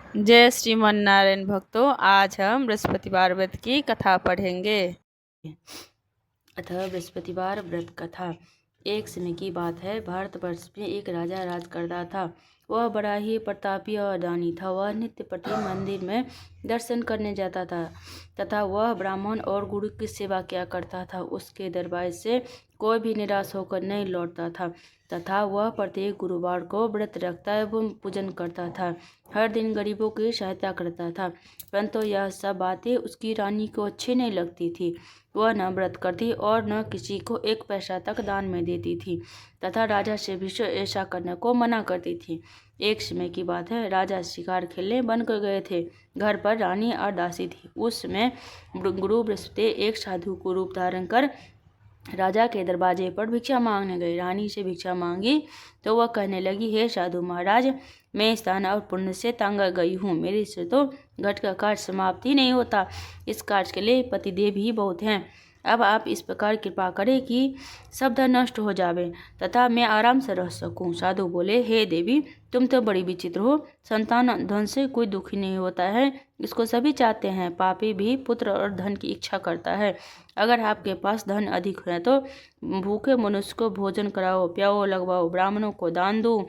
जय श्रीमन नारायण भक्तों, आज हम बृहस्पतिवार व्रत की कथा पढ़ेंगे। अतः बृहस्पतिवार व्रत कथा। एक समय की बात है, भारतवर्ष में एक राजा राज करता था। वह बड़ा ही प्रतापी और दानी था। वह नित्य प्रति मंदिर में दर्शन करने जाता था तथा वह ब्राह्मण और गुरु की सेवा किया करता था। उसके दरबार से कोई भी निराश होकर नहीं लौटता था तथा वह प्रत्येक गुरुवार को व्रत रखता एवं पूजन करता था। हर दिन गरीबों की सहायता करता था, परंतु यह सब बातें उसकी रानी को अच्छी नहीं लगती थी। वह न व्रत करती और न किसी को एक पैसा तक दान में देती थी तथा राजा से भी ऐसा करने को मना करती थी। एक समय की बात है, राजा शिकार खेलने बनकर गए थे। घर पर रानी और दासी थी। उस समय गुरु बृहस्पति एक साधु को रूप धारण कर राजा के दरवाजे पर भिक्षा मांगने गए। रानी से भिक्षा मांगी तो वह कहने लगी, हे साधु महाराज, मैं स्थान और पुण्य से तंग गई हूँ। मेरे से तो घट का कार्य समाप्त ही नहीं होता। इस कार्य के लिए पतिदेव ही बहुत हैं। अब आप इस प्रकार कृपा करें कि सब धन नष्ट हो जावे तथा मैं आराम से रह सकूं। साधु बोले, हे देवी, तुम तो बड़ी विचित्र हो। संतान धन से कोई दुखी नहीं होता है, इसको सभी चाहते हैं। पापी भी पुत्र और धन की इच्छा करता है। अगर आपके पास धन अधिक है तो भूखे मनुष्य को भोजन कराओ, प्याओ लगवाओ, ब्राह्मणों को दान दो,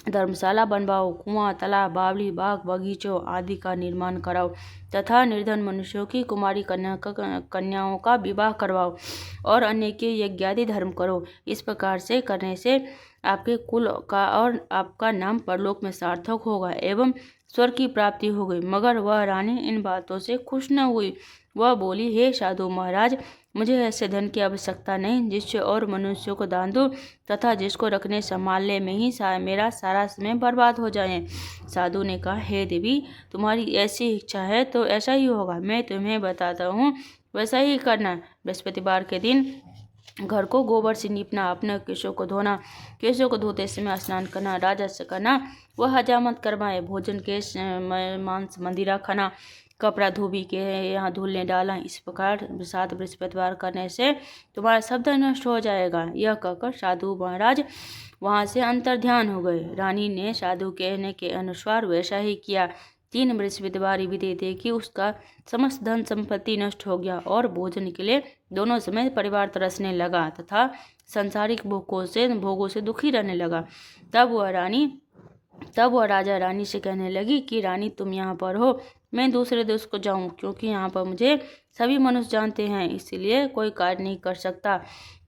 धर्मशाला बनवाओ, कुआं, तालाब, बावली, बाग, बगीचों आदि का निर्माण कराओ तथा निर्धन मनुष्यों की कुमारी कन्याओं का विवाह करवाओ और अन्य के यज्ञादि धर्म करो। इस प्रकार से करने से आपके कुल का और आपका नाम परलोक में सार्थक होगा एवं स्वर्ग की प्राप्ति होगी। मगर वह रानी इन बातों से खुश न हुई। वह बोली, हे साधु महाराज, मुझे ऐसे धन की आवश्यकता नहीं जिससे और मनुष्यों को दान दूं तथा जिसको रखने संभालने में ही मेरा सारा समय बर्बाद हो जाए। साधु ने कहा, हे देवी, तुम्हारी ऐसी इच्छा है तो ऐसा ही होगा। मैं तुम्हें बताता हूँ, वैसा ही करना। बृहस्पतिवार के दिन घर को गोबर से लीपना, अपने केशों को धोना, केशों को धोते समय स्नान करना, राजा से करना वह हजामत करवाए, भोजन के मांस मंदिरा खाना, कपड़ा धोबी के यहाँ धुलने डाला। इस प्रकार 7 बृहस्पतिवार करने से तुम्हारा सब धन नष्ट हो जाएगा। यह कहकर साधु महाराज वहाँ से अंतर ध्यान हो गए। रानी ने साधु कहने के अनुसार वैसा ही किया। 3 बृहस्पतिवार बीते थे कि उसका समस्त धन संपत्ति नष्ट हो गया और भोजन के लिए दोनों समय परिवार तरसने लगा तथा सांसारिक भोगों से दुखी रहने लगा। तब वह राजा रानी से कहने लगी कि रानी, तुम यहाँ पर हो, मैं दूसरे देश को जाऊं, क्योंकि यहाँ पर मुझे सभी मनुष्य जानते हैं, इसलिए कोई कार्य नहीं कर सकता।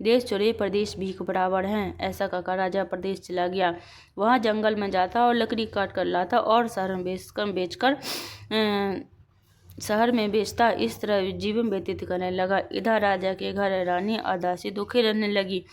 देश चोरी प्रदेश भीख बराबर हैं। ऐसा कहकर राजा प्रदेश चला गया। वहाँ जंगल में जाता और लकड़ी काट कर लाता और शहर में बेचता। इस तरह जीवन व्यतीत करने लगा। इधर राजा के घर रानी और दासी दुखी रहने लगी।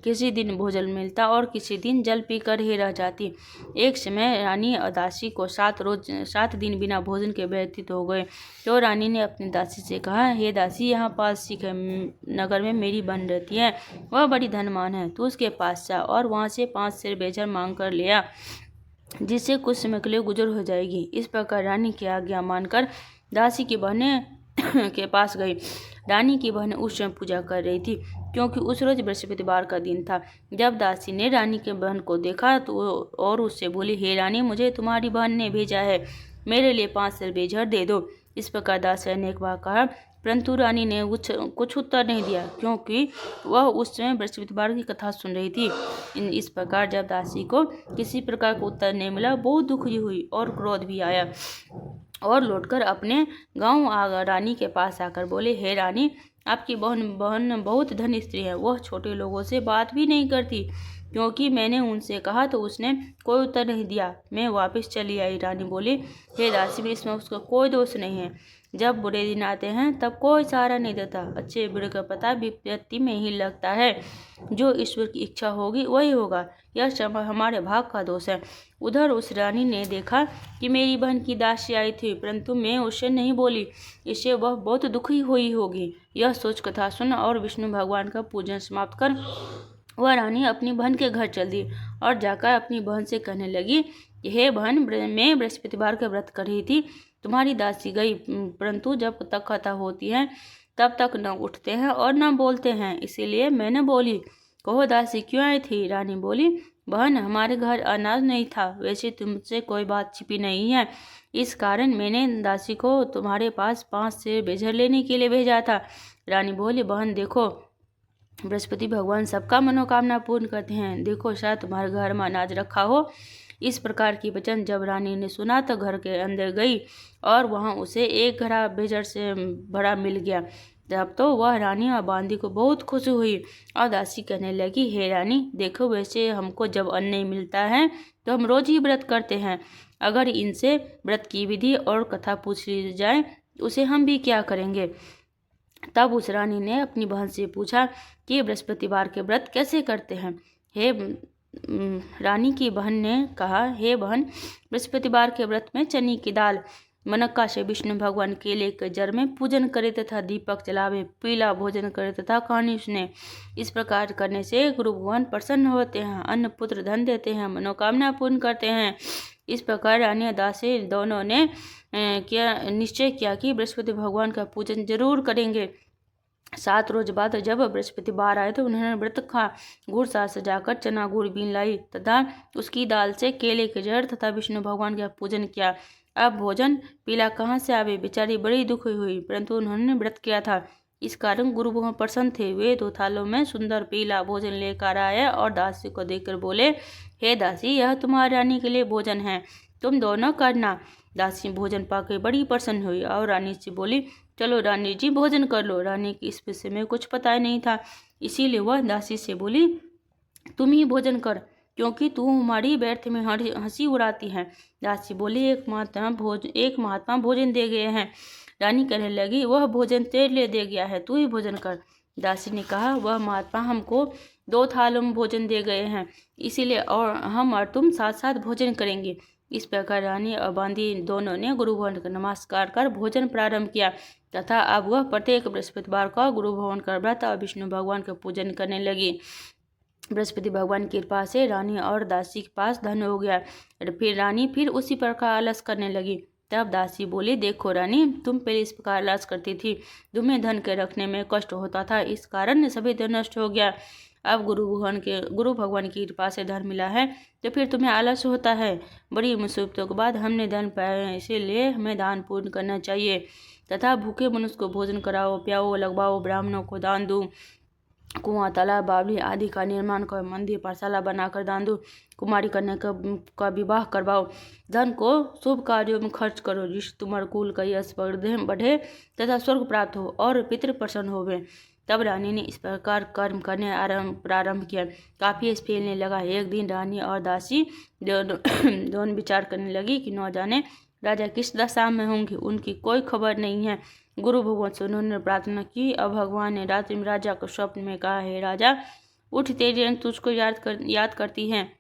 किसी दिन भोजन मिलता और किसी दिन जल पीकर ही रह जाती। एक समय रानी और दासी को 7 दिन बिना भोजन के व्यतीत हो गए। तो रानी ने अपनी दासी से कहा, हे दासी, यहाँ पास ही नगर में मेरी बहन रहती है। वह बड़ी धनवान है। तू उसके पास जा और वहाँ से 5 सेर बेचर मांग कर ले आ, जिससे कुछ समय के लिए गुजर हो जाएगी। इस प्रकार रानी की आज्ञा मानकर दासी की बहनें के पास गई। रानी की बहन उस समय पूजा कर रही थी, क्योंकि उस रोज बृहस्पतिवार का दिन था। जब दासी ने रानी के बहन को देखा तो और उससे बोली, हे रानी, मुझे तुम्हारी बहन ने भेजा है, मेरे लिए 5 सेर बेझर दे दो। इस प्रकार दासी ने एक बार कहा, परंतु रानी ने कुछ उत्तर नहीं दिया, क्योंकि वह उस समय बृहस्पतिवार की कथा सुन रही थी। इस प्रकार जब दासी को किसी प्रकार का उत्तर नहीं मिला, बहुत दुखी हुई और क्रोध भी आया और लौटकर अपने गांव रानी के पास आकर बोले, हे रानी, आपकी बहन बहुत धनी स्त्री है। वह छोटे लोगों से बात भी नहीं करती, क्योंकि मैंने उनसे कहा तो उसने कोई उत्तर नहीं दिया। मैं वापस चली आई। रानी बोली, हे दासी, इसमें उसका कोई दोष नहीं है। जब बुरे दिन आते हैं तब कोई सहारा नहीं देता। अच्छे बुरे का पता विपत्ति में ही लगता है। जो ईश्वर की इच्छा होगी वही होगा। यह सब हमारे भाग का दोष है। उधर उस रानी ने देखा कि मेरी बहन की दासी आई थी, परंतु मैं उससे नहीं बोली, इससे वह बहुत दुखी हुई होगी। यह सोच कथा सुन और विष्णु भगवान का पूजन समाप्त कर वह रानी अपनी बहन के घर चल दी और जाकर अपनी बहन से कहने लगी, हे बहन, मैं बृहस्पतिवार का व्रत कर रही थी, तुम्हारी दासी गई, परंतु जब तक कथा होती है तब तक न उठते हैं और न बोलते हैं, इसीलिए मैंने बोली। कहो दासी क्यों आई थी? रानी बोली, बहन हमारे घर अनाज नहीं था, वैसे तुमसे कोई बात छिपी नहीं है, इस कारण मैंने दासी को तुम्हारे पास 5 सेर बेजर लेने के लिए भेजा था। रानी बोली, बहन देखो, बृहस्पति भगवान सबका मनोकामना पूर्ण करते हैं, देखो शायद तुम्हारे घर में अनाज रखा हो। इस प्रकार की वचन जब रानी ने सुना तो घर के अंदर गई और वहां उसे एक घड़ा बेजर से भरा मिल गया। तब तो वह रानी और बांदी को बहुत खुशी हुई और दासी कहने लगी, हे रानी देखो, वैसे हमको जब अन्न नहीं मिलता है तो हम रोज ही व्रत करते हैं, अगर इनसे व्रत की विधि और कथा पूछ ली जाए उसे हम भी क्या करेंगे। तब उस रानी ने अपनी बहन से पूछा कि बृहस्पतिवार के व्रत कैसे करते हैं। रानी की बहन ने कहा, हे बहन, बृहस्पतिवार के व्रत में चने की दाल, मनक्का से विष्णु भगवान केले के जड़ में पूजन करे तथा दीपक जलावे, पीला भोजन करे तथा कहानी सुने। इस प्रकार करने से गुरु भगवान प्रसन्न होते हैं, अन्न पुत्र धन देते हैं, मनोकामना पूर्ण करते हैं। इस प्रकार रानी और दासी दोनों ने निश्चय किया कि बृहस्पति भगवान का पूजन जरूर करेंगे। 7 रोज बाद जब बृहस्पतिवार आए तो उन्होंने व्रत का गुड़ साथ सजाकर चना गुड़ बीन लाई तथा उसकी दाल से केले के जड़ तथा विष्णु भगवान का पूजन किया। अब भोजन पीला कहाँ से आवे, बेचारी बड़ी दुखी हुई, परंतु उन्होंने व्रत किया था, इस कारण गुरु भगवान प्रसन्न थे। वे 2 थालों में सुंदर पीला भोजन लेकर आए और दासी को देकर बोले, हे दासी, यह तुम्हारी रानी के लिए भोजन है, तुम दोनों करना। दासी भोजन पाकर बड़ी प्रसन्न हुई और रानी से बोली, चलो रानी जी भोजन कर लो। रानी की इस विषय में कुछ पता ही नहीं था, इसीलिए वह दासी से बोली, तुम ही भोजन कर, क्योंकि तू हमारी व्यर्थ में हंसी उड़ाती है। दासी बोली, एक महात्मा भोजन दे गए हैं। रानी कहने लगी, वह भोजन तेरे लिए दे गया है, तू ही भोजन कर। दासी ने कहा, वह महात्मा हमको 2 थालों में भोजन दे गए हैं, इसीलिए और हम और तुम साथ साथ भोजन करेंगे। इस प्रकार रानी और बांदी दोनों ने गुरु भगवान का नमस्कार कर भोजन प्रारंभ किया तथा अब वह प्रत्येक बृहस्पतिवार का गुरु भगवान का व्रत और विष्णु भगवान का पूजन करने लगी। बृहस्पति भगवान की कृपा से रानी और दासी के पास धन हो गया। फिर रानी फिर उसी प्रकार आलस करने लगी। तब दासी बोली, देखो रानी, तुम पहले इस प्रकार आलस करती थी, तुम्हें धन के रखने में कष्ट होता था, इस कारण सभी धन नष्ट हो गया। अब गुरु भगवान की कृपा से धन मिला है तो फिर तुम्हें आलस होता है। बड़ी मुसीबतों के बाद हमने धन पाया है, इसीलिए हमें दान पूर्ण करना चाहिए तथा भूखे मनुष्य को भोजन कराओ, प्याओ, लगवाओ, ब्राह्मणों को दान दो, कुआं, तालाब, बावली आदि का निर्माण करो, मंदिर, पाठशाला बनाकर दान दो, कुमारी कन्या का विवाह करवाओ, धन को शुभ कार्यों में खर्च करो, जिससे तुम्हारे कुल का यश बढ़े तथा स्वर्ग प्राप्त हो और पितृ प्रसन्न होवे। तब रानी ने इस प्रकार कर्म करने प्रारंभ किया। काफी फैलने लगा। एक दिन रानी और दासी दोनों विचार करने लगी कि न जाने राजा किस दशा में होंगे, उनकी कोई खबर नहीं है। गुरु भगवान से उन्होंने प्रार्थना की। अब भगवान ने रात्रि में राजा को स्वप्न में कहा, हे राजा, उठ, तेरी रंग तुझको याद करती हैं,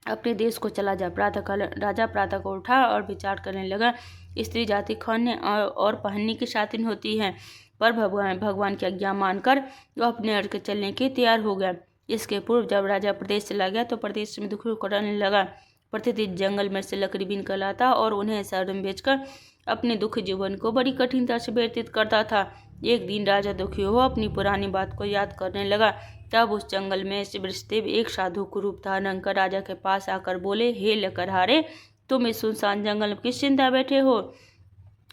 अपने देश को चला जा। राजा प्रातः को उठा और विचार करने लगा, स्त्री जाति खाने और पहनने की शातिन होती है, पर भगवान की आज्ञा मानकर वह अपने अड़ के चलने के तैयार हो गया। इसके पूर्व जब राजा प्रदेश चला गया तो प्रदेश में दुखी करने लगा। प्रतिदिन जंगल में से लकड़ी बीन कर लाता और उन्हें शहर में बेचकर अपने दुखी जीवन को बड़ी कठिनता से व्यतीत करता था। एक दिन राजा दुखी हुआ अपनी पुरानी बात को याद करने लगा। तब उस जंगल में से वृषदेव एक साधु को रूप धारण कर राजा के पास आकर बोले, हे लकड़हारे, तुम इस सुनसान जंगल में किस चिंता बैठे हो,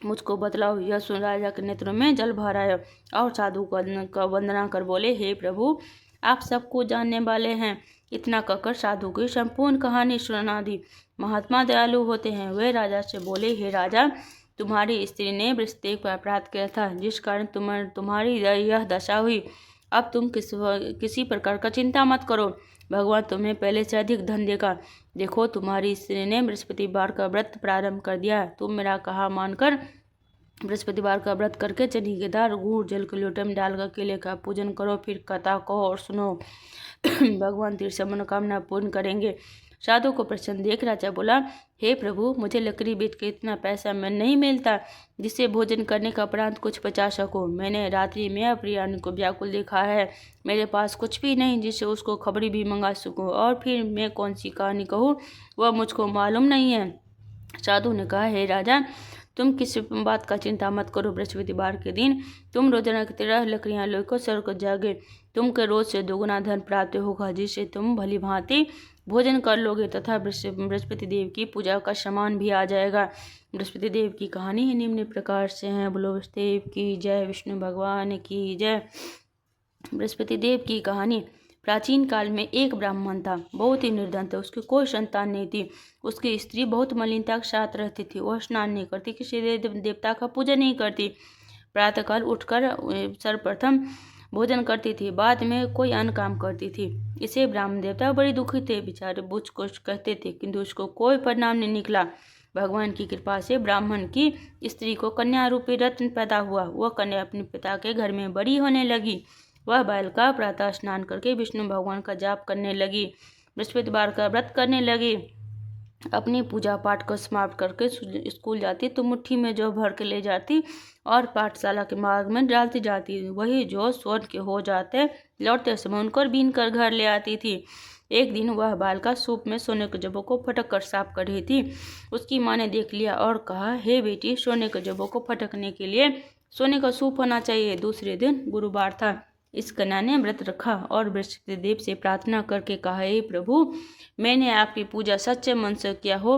मुझको बतलाओ। यह सुन राजा के नेत्रों में जल भर आया और साधु को वंदना कर बोले, हे प्रभु, आप सबको जानने वाले हैं। इतना कहकर साधु की संपूर्ण कहानी सुना दी। महात्मा दयालु होते हैं। वे राजा से बोले, हे राजा, तुम्हारी स्त्री ने वृषदेव पर अपराध किया था, जिस कारण तुम्हारी यह दशा हुई। अब तुम किसी प्रकार का चिंता मत करो, भगवान तुम्हें पहले से अधिक धन देगा। देखो, तुम्हारी स्त्री ने बृहस्पतिवार का व्रत प्रारंभ कर दिया। तुम मेरा कहा मानकर बृहस्पतिवार का व्रत करके चने की दाल, गुड़, जल के लोटे में डालकर केले का पूजन करो, फिर कथा कहो और सुनो। भगवान तीर से मनोकामना पूर्ण करेंगे। साधु को प्रसन्न देख राजा बोला, हे प्रभु, मुझे लकड़ी बेच के इतना पैसा मैं नहीं मिलता जिससे भोजन करने का उपरांत कुछ बचा सको। मैंने रात्रि में अपनी रानी को व्याकुल देखा है। मेरे पास कुछ भी नहीं जिससे उसको खबरी भी मंगा सकूं, और फिर मैं कौन सी कहानी कहूँ वह मुझको मालूम नहीं है। साधु ने कहा, हे राजा, तुम किसी बात का चिंता मत करो। बृहस्पतिवार के दिन तुम रोजाना की तरह लकड़ियां लेकर सड़क जाओगे। तुमको रोज से दोगुना धन प्राप्त होगा, जिससे तुम भली भांति भोजन कर लोगे तथा बृहस्पति देव की पूजा का सामान भी आ जाएगा। बृहस्पति देव की कहानी निम्न प्रकार से है। बोलो बृहस्पति की जय, विष्णु भगवान की जय। बृहस्पति देव की कहानी। प्राचीन काल में एक ब्राह्मण था, बहुत ही निर्धन था। उसकी कोई संतान नहीं थी। उसकी स्त्री बहुत मलिनता के साथ रहती थी। वह स्नान नहीं करती, किसी देवता का पूजा नहीं करती। प्रातःकाल उठकर सर्वप्रथम भोजन करती थी, बाद में कोई अन्य काम करती थी। इसे ब्राह्मण देवता बड़ी दुखी थे। बेचारे बुझ कुछ कहते थे, किंतु उसको कोई परिणाम नहीं निकला। भगवान की कृपा से ब्राह्मण की स्त्री को कन्या रूपी रत्न पैदा हुआ। वह कन्या अपने पिता के घर में बड़ी होने लगी। वह बालिका प्रातः स्नान करके विष्णु भगवान का जाप करने लगी, बृहस्पतिवार का व्रत करने लगी। अपनी पूजा पाठ को समाप्त करके स्कूल जाती तो मुट्ठी में जौ भर के ले जाती और पाठशाला के मार्ग में डालती जाती। वही जौ स्वर्ण के हो जाते, लौटते समय उनको बीन कर घर ले आती थी। एक दिन वह बालिका सूप में सोने के जबों को फटक कर साफ कर रही थी। उसकी माँ ने देख लिया और कहा, हे बेटी, सोने के जबों को फटकने के लिए सोने का सूप होना चाहिए। दूसरे दिन गुरुवार था। इस कन्या ने व्रत रखा और बृहस्पति देव से प्रार्थना करके कहा, हे प्रभु, मैंने आपकी पूजा सच्चे मन से किया हो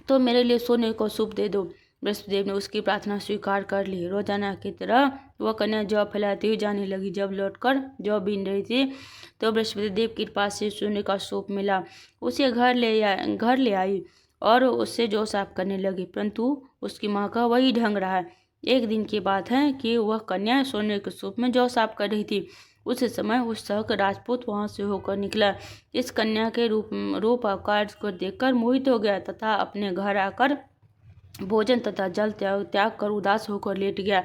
तो मेरे लिए सोने को सूप दे दो। बृहस्पति देव ने उसकी प्रार्थना स्वीकार कर ली। रोजाना की तरह वह कन्या जौ फैलाती हुई जाने लगी। जब लौटकर जौ बीन रही थी तो बृहस्पति देव की कृपा से सोने का सूप मिला। उसे घर ले आई और उससे जौ साफ करने लगी, परंतु उसकी माँ का वही ढंग रहा। एक दिन की बात है कि वह कन्या सोने के सूप में जौ साफ कर रही थी। उस समय उस सहक राजपूत वहां से होकर निकला। इस कन्या के रूप आकार को देखकर मोहित हो गया तथा अपने घर आकर भोजन तथा जल त्याग कर उदास होकर लेट गया।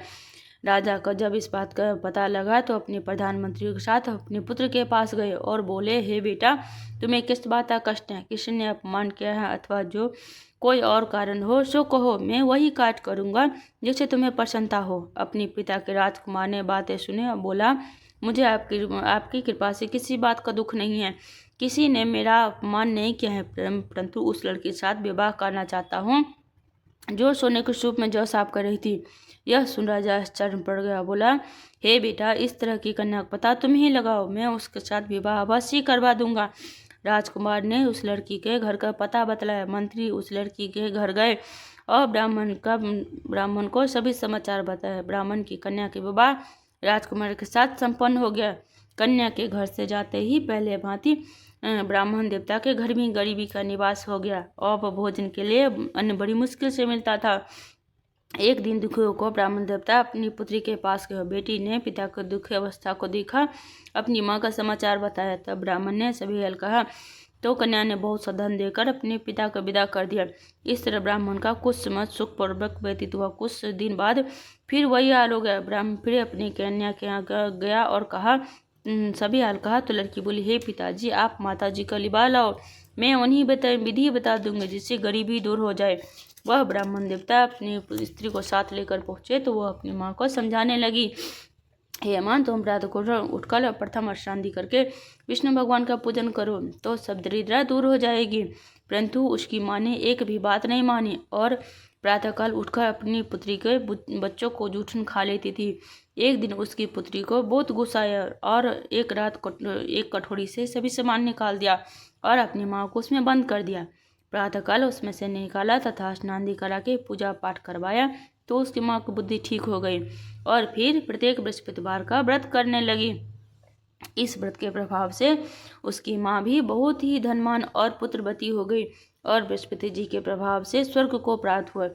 राजा को जब इस बात का पता लगा तो अपने प्रधानमंत्री के साथ अपने पुत्र के पास गए और बोले, हे बेटा, तुम्हें किस बात का कष्ट है? किसी ने अपमान किया है अथवा जो कोई और कारण हो सो कहो, मैं वही काट करूँगा जिससे तुम्हें प्रसन्नता हो। अपने पिता के राजकुमार ने बातें सुने और बोला, मुझे आपकी कृपा से किसी बात का दुख नहीं है। किसी ने मेरा अपमान नहीं किया है, परंतु उस लड़की के साथ विवाह करना चाहता हूँ जो सोने के सूप में जौ साफ कर रही थी। यह सुन राजा आश्चर्य में पड़ गया। बोला, हे बेटा, इस तरह की कन्या का पता तुम ही लगाओ, मैं उसके साथ विवाह अवश्य करवा दूंगा। राजकुमार ने उस लड़की के घर का पता बतलाया। मंत्री उस लड़की के घर गए और ब्राह्मण को सभी समाचार बताया। ब्राह्मण की कन्या के विवाह राजकुमार के साथ संपन्न हो गया। कन्या के घर से जाते ही पहले भांति ब्राह्मण देवता के घर में गरीबी का निवास हो गया और भोजन के लिए अन्न बड़ी मुश्किल से मिलता था। एक दिन दुखियों को ब्राह्मण देवता अपनी पुत्री के पास गया। बेटी ने पिता की दुखी अवस्था को देखा, अपनी माँ का समाचार बताया। तब ब्राह्मण ने सभी हल कहा तो कन्या ने बहुत सा धन देकर अपने पिता को विदा कर दिया। इस तरह ब्राह्मण का कुछ समय सुखपूर्वक व्यतीत हुआ। कुछ दिन बाद फिर वही हाल हो गया। ब्राह्मण फिर अपनी कन्या के यहाँ गया और कहा, सभी हाल कहा तो लड़की बोली, हे पिताजी, आप माताजी का लिबा लाओ, मैं उन्हीं विधि बता दूंगी जिससे गरीबी दूर हो जाए। वह ब्राह्मण देवता अपनी स्त्री को साथ लेकर पहुंचे तो वह अपनी माँ को समझाने लगी, हे मां, तुम प्रातः को उठकर प्रथम स्नान करके विष्णु भगवान का पूजन करो तो सब दरिद्रता दूर हो जाएगी। परंतु उसकी माँ ने एक भी बात नहीं मानी और प्रातःकाल उठकर अपनी पुत्री के बच्चों को जूठन खा लेती थी। एक दिन उसकी पुत्री को बहुत गुस्सा आया और एक रात एक कटोरी से सभी सामान निकाल दिया और अपनी माँ को उसमें बंद कर दिया। प्रातःकाल उसमें से निकाला तथा स्नान करा के पूजा पाठ करवाया तो उसकी माँ की बुद्धि ठीक हो गई और फिर प्रत्येक बृहस्पतिवार का व्रत करने लगी। इस व्रत के प्रभाव से उसकी माँ भी बहुत ही धनवान और पुत्रवती हो गई और बृहस्पति जी के प्रभाव से स्वर्ग को प्राप्त हुआ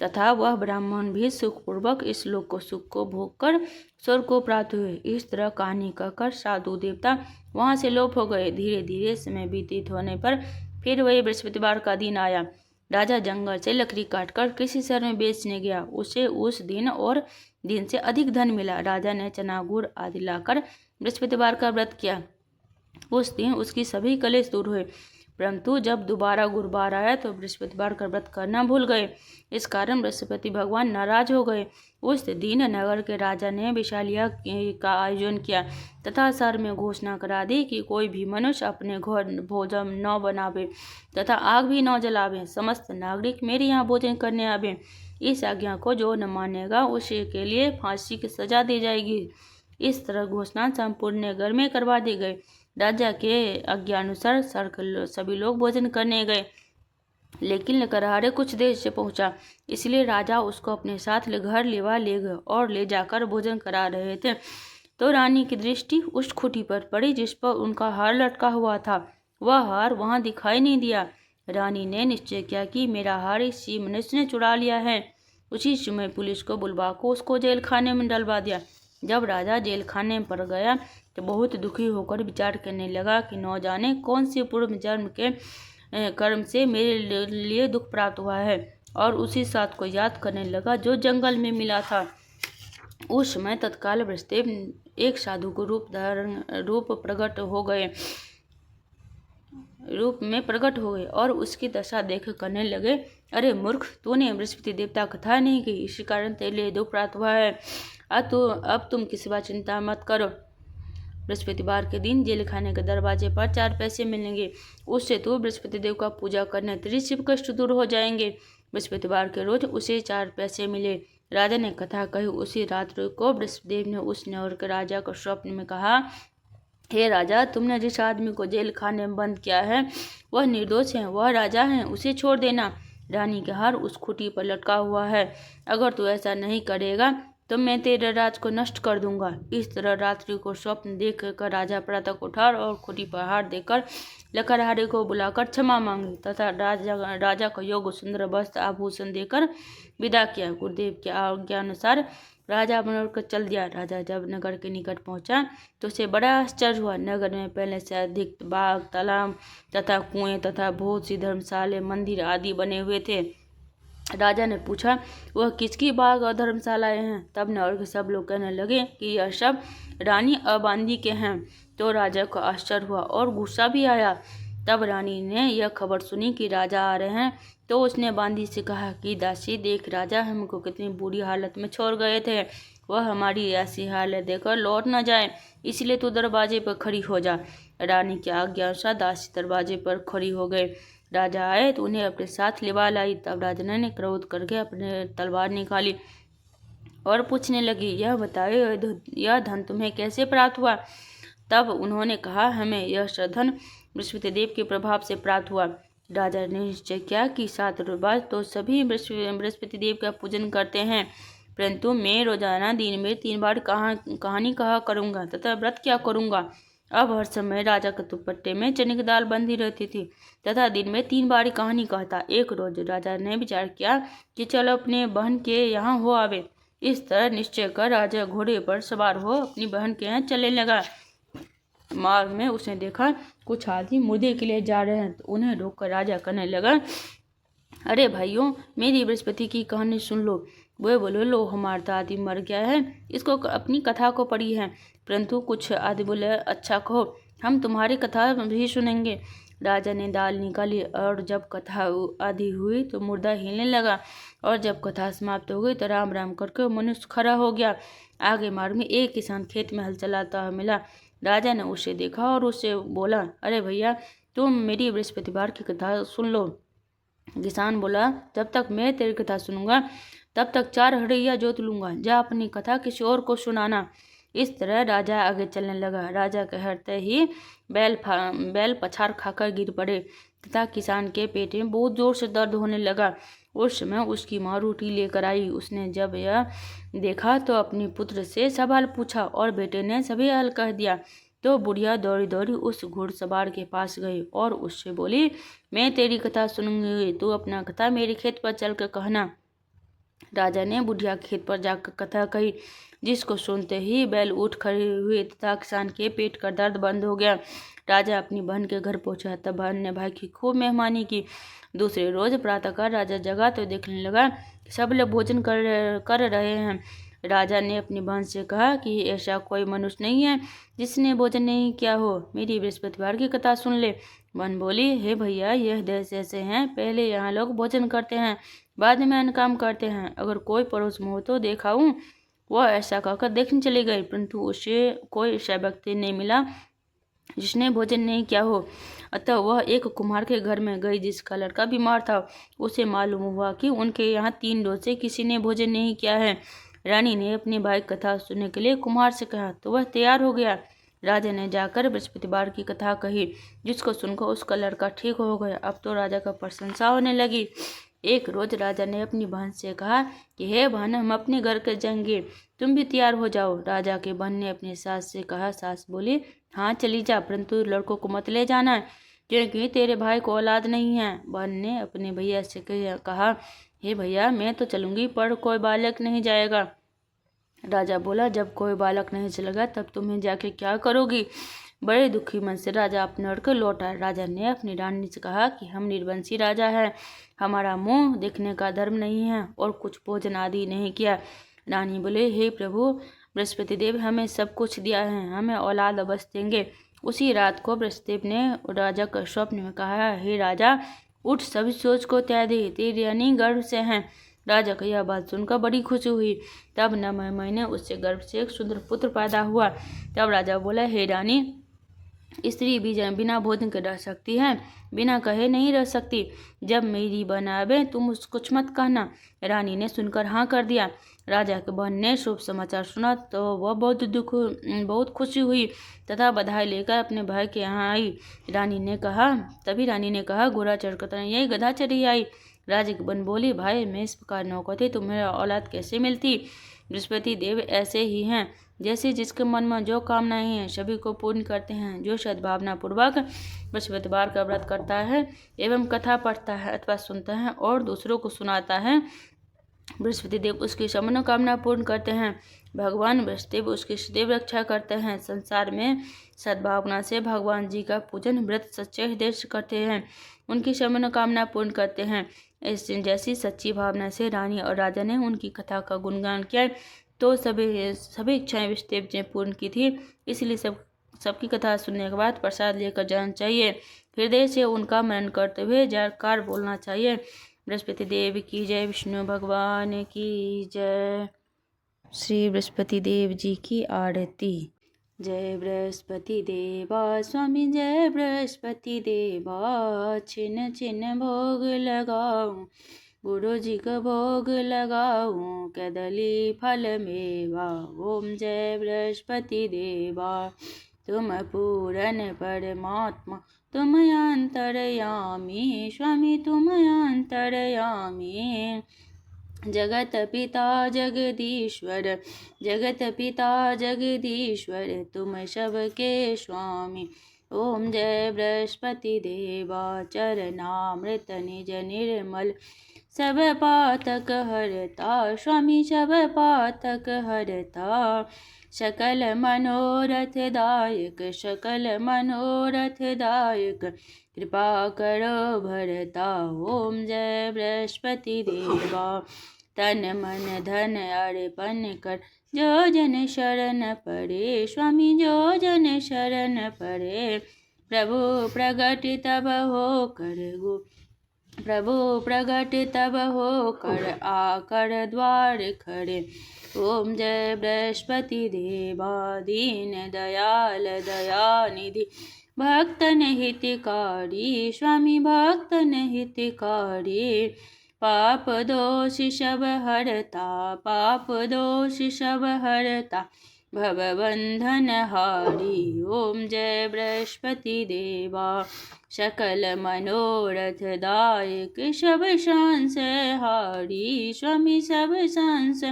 तथा वह ब्राह्मण भी सुखपूर्वक इस लोक को सुख को भोग कर स्वर्ग को प्राप्त हुए। इस तरह कहानी कहकर साधु देवता वहाँ से लोप हो गए। धीरे धीरे समय व्यतीत होने पर फिर वही बृहस्पतिवार का दिन आया। राजा जंगल से लकड़ी काटकर किसी शहर में बेचने गया। उसे उस दिन से अधिक धन मिला। राजा ने चना गुड़ आदि लाकर बृहस्पतिवार का व्रत किया। उस दिन उसकी सभी कलेश दूर हुए, परंतु जब दोबारा गुरुवार आया तो बृहस्पतिवार का व्रत करना भूल गए। इस कारण बृहस्पति भगवान नाराज हो गए। उस दिन नगर के राजा ने विशालिया का आयोजन किया तथा शहर में घोषणा करा दी कि कोई भी मनुष्य अपने घर भोजन न बनावे तथा आग भी न जलावे। समस्त नागरिक मेरे यहाँ भोजन करने आवे। इस आज्ञा को जो न मानेगा उसे के लिए फांसी की सजा दी जाएगी। इस तरह घोषणा संपूर्ण नगर में करवा दी गई। राजा के आज्ञानुसार सभी लोग भोजन करने गए, लेकिन लकड़हारे कुछ देर से पहुंचा, इसलिए राजा उसको अपने साथ घर ले गए और ले जाकर भोजन करा रहे थे तो रानी की दृष्टि उस खूंटी पर पड़ी जिस पर उनका हार लटका हुआ था। वह हार वहां दिखाई नहीं दिया। रानी ने निश्चय किया कि मेरा हार इसी मनुष्य ने चुरा लिया है। उसी समय पुलिस को बुलवा को उसको जेल खाने में डलवा दिया। जब राजा जेल खाने पर गया तो बहुत दुखी होकर विचार करने लगा कि न जाने कौन से पूर्व जन्म के कर्म से मेरे लिए दुख प्राप्त हुआ है, और उसी साथ को याद करने लगा जो जंगल में मिला था। उस समय तत्काल वृषदेव एक साधु को रूप में प्रकट हो गए और उसकी दशा देख कहने लगे, अरे मूर्ख, तूने बृहस्पति देवता कथा नहीं की, इसी कारण तेरे लिए दुख प्राप्त हुआ है। अब तुम किसी बात चिंता मत करो। बृहस्पतिवार के दिन जेल खाने के दरवाजे पर 4 पैसे मिलेंगे, उससे तू बृहस्पति देव का पूजा करने तेरे शिव कष्ट दूर हो जाएंगे। बृहस्पतिवार के रोज उसे 4 पैसे मिले। राजा ने कथा कही। उसी रात्रि को बृहस्पतिदेव ने उस नगर के राजा को स्वप्न में कहा, हे राजा, तुमने जिस आदमी को जेल खाने में बंद किया है वह निर्दोष है, वह राजा है, उसे छोड़ देना। रानी के हार उस खूंटी पर लटका हुआ है। अगर तू ऐसा नहीं करेगा तो मैं तेरे राज को नष्ट कर दूंगा। इस तरह रात्रि को स्वप्न देख कर राजा प्रातः को उठा और खूंटी पर हार देकर लकड़हारे को बुलाकर क्षमा मांगी तथा राजा को योग्य सुंदर वस्त्र आभूषण देकर विदा किया। गुरुदेव के आज्ञानुसार राजा बनकर चल दिया। राजा जब नगर के निकट पहुंचा तो उसे बड़ा आश्चर्य हुआ। नगर में पहले से अधिक बाग, तालाब तथा कुएं तथा बहुत सी धर्मशाले, मंदिर आदि बने हुए थे। राजा ने पूछा, वह किसकी बाग और धर्मशालाएं हैं? तब नगर के सब लोग कहने लगे कि यह सब रानी अबांदी के हैं। तो राजा को आश्चर्य हुआ और गुस्सा भी आया। तब रानी ने यह खबर सुनी कि राजा आ रहे हैं तो उसने बांदी से कहा कि दासी देख, राजा हमको कितनी बुरी हालत में छोड़ गए थे, वह हमारी ऐसी हालत देखकर लौट न जाए, इसलिए तू दरवाजे पर खड़ी हो जा। रानी की आज्ञा अनुसार दासी दरवाजे पर खड़ी हो गए। राजा आए तो उन्हें अपने साथ लिवा लाई। तब राजा ने क्रोध करके अपने तलवार निकाली और पूछने लगी, यह बताओ, यह धन तुम्हें कैसे प्राप्त हुआ? तब उन्होंने कहा, हमें यह धन बृहस्पति देव के प्रभाव से प्राप्त हुआ। राजा ने निश्चय किया कि 7 रोज बाद तो सभी बृहस्पति देव का पूजन करते हैं, परंतु मैं रोजाना दिन में 3 बार कहानी कहा करूंगा तथा व्रत क्या करूंगा। अब हर समय राजा के दुपट्टे में चने की दाल बंधी रहती थी तथा दिन में 3 बार कहानी कहता। एक रोज राजा ने विचार किया कि चलो अपने बहन के यहाँ हो आवे। इस तरह निश्चय कर राजा घोड़े पर सवार हो अपनी बहन के यहाँ चलने लगा। मार्ग में उसने देखा कुछ आदमी मुर्दे के लिए जा रहे हैं, तो उन्हें रोककर राजा कहने लगा, अरे भाइयों, मेरी बृहस्पति की कहानी सुन लो। वे बोले, लो, हमारा तो आदमी मर गया है, इसको अपनी कथा को पढ़ी है। परंतु कुछ आदमी बोले, अच्छा कहो, हम तुम्हारी कथा भी सुनेंगे। राजा ने दाल निकाली और जब कथा आदि हुई तो मुर्दा हिलने लगा, और जब कथा समाप्त हो गई तो राम राम करके मनुष्य खड़ा हो गया। आगे मार्ग में एक किसान खेत में हल चलाता हुआ मिला। राजा ने उसे देखा और उससे बोला, अरे भैया, तुम मेरी बृहस्पतिवार की कथा सुन लो। किसान बोला, जब तक मैं तेरी कथा सुनूंगा तब तक 4 हड़ैया जोत लूंगा, जा अपनी कथा किसी और को सुनाना। इस तरह राजा आगे चलने लगा। राजा के हटते ही बैल पछाड़ खाकर गिर पड़े तथा किसान के पेट में बहुत जोर से दर्द होने लगा। उस समय उसकी माँ रोटी लेकर आई। उसने जब यह देखा तो अपने पुत्र से सवाल पूछा और बेटे ने सभी हल कह दिया। तो बुढ़िया दौड़ी दौड़ी उस घुड़सवार के पास गई और उससे बोली, मैं तेरी कथा सुनूंगी, तू अपना कथा मेरे खेत पर चलकर कहना। राजा ने बुढ़िया के खेत पर जाकर कथा कही, जिसको सुनते ही बैल उठ खड़े हुए तथा किसान के पेट का दर्द बंद हो गया। राजा अपनी बहन के घर पहुंचा। तब बहन ने भाई की खूब मेहमानी की। दूसरे रोज प्रातःकाल राजा जगा तो देखने लगा सब लोग भोजन कर रहे हैं। राजा ने अपनी बहन से कहा कि ऐसा कोई मनुष्य नहीं है जिसने भोजन नहीं किया हो, मेरी बृहस्पतिवार की कथा सुन ले। बहन बोली, हे भैया, यह देश ऐसे हैं, पहले यहाँ लोग भोजन करते हैं, बाद में अन्य काम करते हैं। अगर कोई पड़ोस में हो तो देखाऊं। वह ऐसा कहकर देखने चली गई, परंतु उसे कोई ऐसा व्यक्ति नहीं मिला जिसने भोजन नहीं किया हो। अतः वह एक कुम्हार के घर में गई जिसका लड़का बीमार था। उसे मालूम हुआ कि उनके यहाँ 3 रोज से किसी ने भोजन नहीं किया है। रानी ने अपने भाई कथा सुनने के लिए कुम्हार से कहा तो वह तैयार हो गया। राजा ने जाकर बृहस्पतिवार की कथा कही, जिसको सुनकर उसका लड़का ठीक हो गया। अब तो राजा का प्रशंसा होने लगी। एक रोज राजा ने अपनी बहन से कहा कि हे बहन, हम अपने घर के जाएंगे, तुम भी तैयार हो जाओ। राजा की बहन ने अपनी सास से कहा। सास बोली, हाँ चली जा, परंतु लड़कों को मत ले जाना क्योंकि तेरे भाई को औलाद नहीं है। बहन ने अपने भैया से कहा, हे भैया, मैं तो चलूंगी पर कोई बालक नहीं जाएगा। राजा बोला, जब कोई बालक नहीं चलेगा तब तुम्हें जाके क्या करोगी। बड़े दुखी मन से राजा अपने लड़ को लौट आए। राजा ने अपनी रानी से कहा कि हम निर्वंशी राजा हैं, हमारा मुंह देखने का धर्म नहीं है और कुछ भोजन आदि नहीं किया। रानी बोले, हे प्रभु बृहस्पति देव, हमें सब कुछ दिया है, हमें औलाद अवश्य देंगे। उसी रात को बृहस्पति ने राजा को स्वप्न में कहा, हे राजा, उठ, सभी सोच को त्याग दे, तेरी रानी गर्भ से है। राजा को यह बात सुनकर बड़ी खुशी हुई। तब 9वें महीने उससे गर्भ से एक सुंदर पुत्र पैदा हुआ। तब राजा बोला, हे रानी, स्त्री भी बिना भोजन के रह सकती है, बिना कहे नहीं रह सकती। जब मेरी बहन आवे तुम उसको कुछ मत कहना। रानी ने सुनकर हाँ कर दिया। राजा के बहन ने शुभ समाचार सुना तो वह बहुत खुशी हुई तथा बधाई लेकर अपने भाई के यहाँ आई। तभी रानी ने कहा, घोड़ा चढ़कर तो यही गधा चढ़ी आई। राजा की बहन बोली, भाई, मैं इस प्रकार नौकर थी, तुम्हें औलाद कैसे मिलती। बृहस्पति देव ऐसे ही हैं, जैसे जिसके मन में जो कामनाएं हैं सभी को पूर्ण करते हैं। जो सद्भावना पूर्वक बृहस्पतिवार का व्रत करता है एवं कथा पढ़ता है अथवा सुनता है और दूसरों को सुनाता है, बृहस्पति देव उसकी सब मनोकामना पूर्ण करते हैं। भगवान बृहस्पति उसकी सदैव रक्षा करते हैं। संसार में सद्भावना से भगवान जी का पूजन व्रत सच्चे हृदय से करते हैं, उनकी सब मनोकामना पूर्ण करते हैं। जैसी सच्ची भावना से रानी और राजा ने उनकी कथा का गुणगान किया तो सभी इच्छाएं विष्णुदेव ने पूर्ण की थी। इसलिए सबकी कथा सुनने के बाद प्रसाद लेकर जाना चाहिए। हृदय से उनका मनन करते हुए जयकार बोलना चाहिए। बृहस्पति देव की जय, विष्णु भगवान की जय। श्री बृहस्पति देव जी की आरती। जय बृहस्पति देवा स्वामी, जय बृहस्पति देवा, छिन छिन भोग लगाऊं, गुरु जी का भोग लगाऊं, कदली फल मेवा। ओम जय बृहस्पति देवा, तुम पूरन परमात्मा, तुम अंतरयामी, स्वामी तुम अंतरयामी। जगत पिता जगदीश्वर, जगत पिता जगदीश्वर, तुम सबके स्वामी। ओम जय बृहस्पति देवा, चरणामृत निज निर्मल, सब पातक हरता, स्वामी सब पातक हरता। सकल मनोरथ दायक, सकल मनोरथ दायक, कृपा करो भरता। ओम जय बृहस्पति देवा, तन मन धन अर्पण कर, जो जन शरण पड़े, स्वामी जो जन शरण पड़े। प्रभु प्रगट तब हो कर गो, प्रभु प्रगट तब हो कर आकर द्वार खड़े। ओम जय बृहस्पति देवा, दीन दयाल दयानिधि, भक्तन हितकारी, स्वामी भक्तन हितकारी। पाप दोष सब हरता, पाप दोष सब हरता, भवबंधन हारी। ओम जय बृहस्पति देवा, सकल मनोरथ दायक, सब सांस हारी, स्वामी सब सांस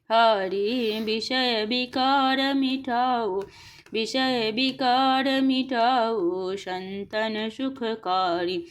हारी। विषय विकार मिटाओ, विषय विकार मिटाओ, संतन सुखकारी।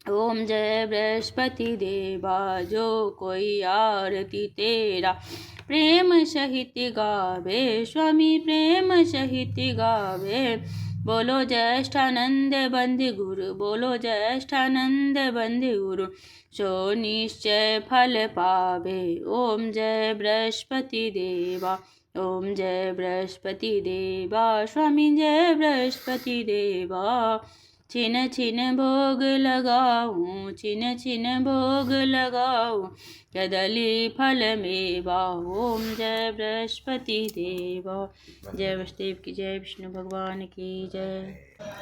ओम जय बृहस्पति देवा, जो कोई आरती तेरा प्रेम सहित गावे, स्वामी प्रेम सहित गावे। बोलो ज्येष्ठानंद बंधु गुरु, बोलो ज्येष्ठानंद बंधु गुरु, सो निश्चय फल पावे। ओम जय बृहस्पति देवा, ओम जय बृहस्पति देवा, स्वामी जय बृहस्पति देवा। छिन छिन भोग लगाऊं, छिन छिन भोग लगाऊं, कदली फल मेवा। ओम जय बृहस्पति देवा। जय वसुदेव की जय, विष्णु भगवान की जय।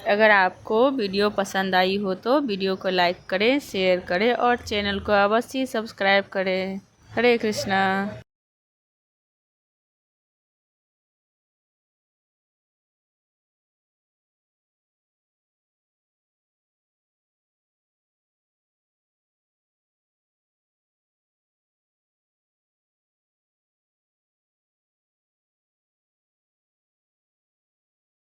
अगर आपको वीडियो पसंद आई हो तो वीडियो को लाइक करें, शेयर करें और चैनल को अवश्य सब्सक्राइब करें। हरे कृष्णा।